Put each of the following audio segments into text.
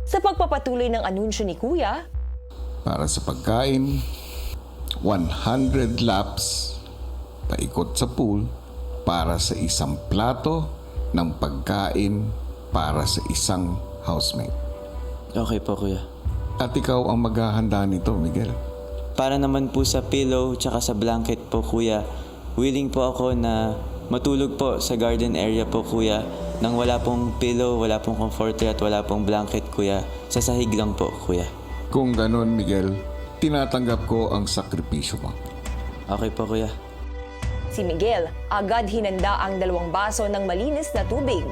Sa pagpapatuloy ng anunsyo ni Kuya, Para sa pagkain, 100 laps paikot sa pool para sa isang plato ng pagkain para sa isang housemate. Okay po, kuya. At ikaw ang maghahanda nito, Miguel. Para naman po sa pillow tsaka sa blanket po, kuya, willing po ako na matulog po sa garden area po, kuya, nang wala pong pillow, wala pong comforter at wala pong blanket, kuya. Sa sahig lang po, kuya. Kung ganon, Miguel, tinatanggap ko ang sakripisyo mo. Okay po, kuya. si Miguel agad hinanda ang 2 baso ng malinis na tubig.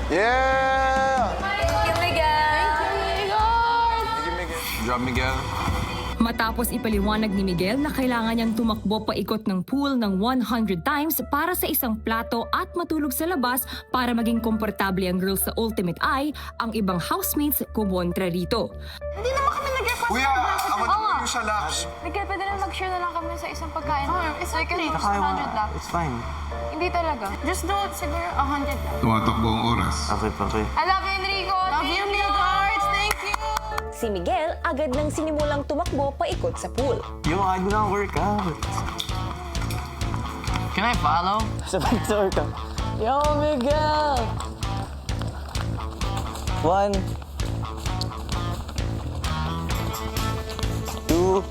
Yeah! Thank you, Miguel! Job, Miguel. Matapos ipaliwanag ni Miguel na kailangan niyang tumakbo paikot ng pool ng 100 times para sa isang plato at matulog sa labas para maging komportable ang girls sa Ultimate Eye, ang ibang housemates kumontra rito. Hindi naman kami nag-request Kuya, ng blanket. ako naman yung sa laps. Miguel, pwede na mag-share na lang kami sa isang pagkain. It's like 100 laps. It's fine. Hindi talaga. Just do it siguro 100 laps. Tumatakbo ang oras. Okay po, kuya. I love you, Enrico. Love you, Miguel. Thank you. Si Miguel agad nang sinimulang tumakbo paikot sa pool. Yung I do not workout. Can I follow? Sabay sa workout. Yo, Miguel! 1 2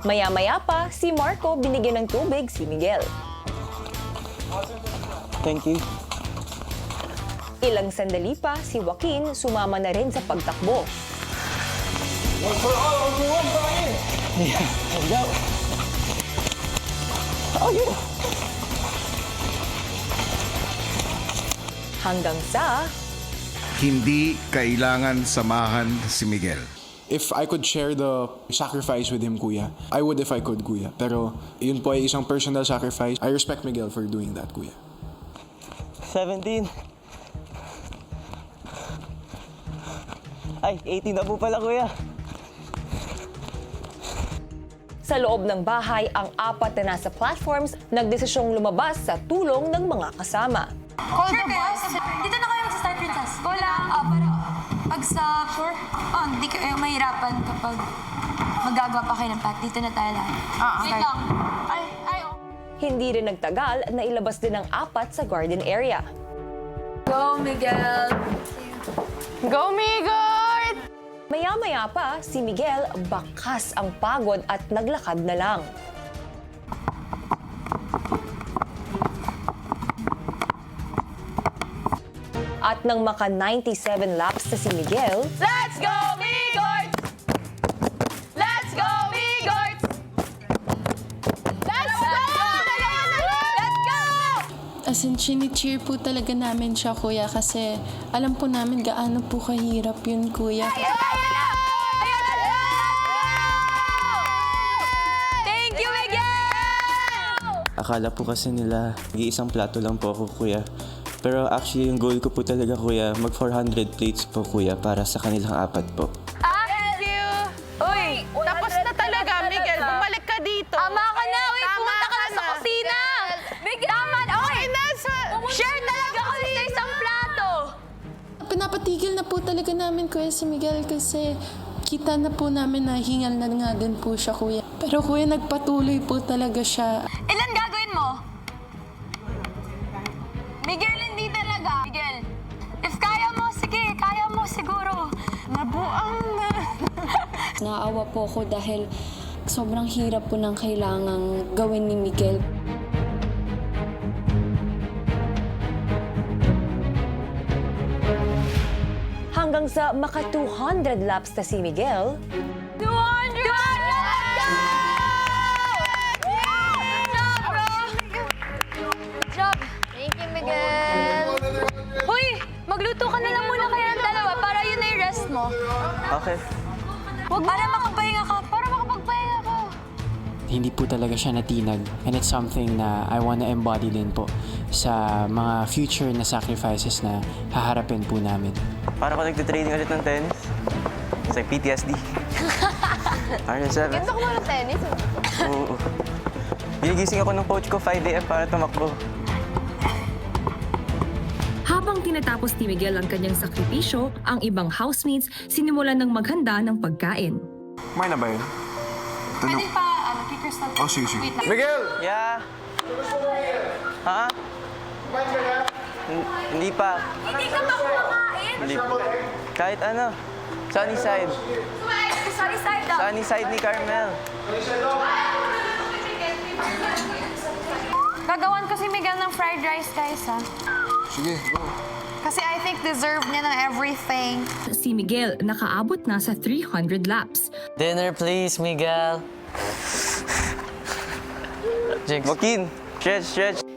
Maya-maya pa, si Marco binigyan ng tubig si Miguel. Thank you. Ilang sandali pa, si Joaquin sumama na rin sa pagtakbo. Hanggang sa Hindi kailangan samahan si Miguel. If I could share the sacrifice with him, Kuya, I would if I could, Kuya. Pero yun po ay isang personal sacrifice. I respect Miguel for doing that, Kuya. 17. Ay, 18 na po pala, kuya. sa loob ng bahay, ang 4 na nasa platforms nagdesisyong lumabas sa tulong ng mga kasama. Call the boss. Dito na kayo magsa-start, Princess. Call lang. Para pag sa... Sure? Hindi kayo mahirapan kapag magagawa pa kayo ng pack. Dito na tayo lang. Wait lang. Hindi rin nagtagal na ilabas din ang 4 sa garden area. Go, Miguel. Go, Migor! Maya-maya pa, si Miguel bakas ang pagod at naglakad na lang. At nang maka 97 laps na si Miguel, Let's go, Migor! Let's go, Migor! Let's go! Let's go! As in, chini-cheer po talaga namin siya, kuya, kasi alam po namin gaano po kahirap yun, kuya. Thank you, Miguel! Akala po kasi nila, isang plato lang po ako, kuya. Pero actually, yung goal ko po talaga, kuya, mag 400 plates po, kuya, para sa kanilang 4 po. Thank you! Uy, tapos na talaga, Miguel. Bumalik ka dito. Tama ka na. Uy, Tama pumunta ka na sa na. kusina. Miguel! Tama na. Okay, share talaga kami sa isang plato. Pinapatigil na po talaga namin, kuya, si Miguel, kasi kita na po namin na hingal na nga din po siya, kuya. Pero kuya, nagpatuloy po talaga siya. Ilan gagawin mo? Miguel, hindi talaga. Miguel, if kaya mo, sige. Kaya mo siguro. Nabuang na. Naawa po ako dahil sobrang hirap po ng kailangang gawin ni Miguel. hanggang sa maka 200 laps na si Miguel, 200! Good job. Thank you, Miguel. Hoy, magluto ka na lang muna kayo ng dalawa para yun na yung rest mo. Okay. Huwag para makapagpahinga ka. Para makapagpahinga ka. Hindi po talaga siya natinag, and it's something na I wanna embody din po sa mga future na sacrifices na haharapin po namin. Para ko nagtitraining ulit ng tennis. It's like PTSD. RN7. Ganda ko ng tennis. Oo. Ginigising ako ng coach ko 5 a.m. para tumakbo. tinatapos ni Miguel ang kanyang sakripisyo, ang ibang housemates sinimulan ng maghanda ng pagkain. Kumain na ba yun? Pwede pa, kikristal. Oh, sige, sige. Wait lang. Miguel! Yeah. Ha? Hindi pa. Hindi ka ba kumakain? Hindi pa. Kahit ano. Sunny side. Sorry, side daw. Sunny side ni Carmel. Gagawan ko si Miguel ng fried rice, guys, ha? Sige, go. Kasi I think deserve niya ng everything. Si Miguel nakaabot na sa 300 laps. Dinner please, Miguel. Joaquin, stretch, stretch.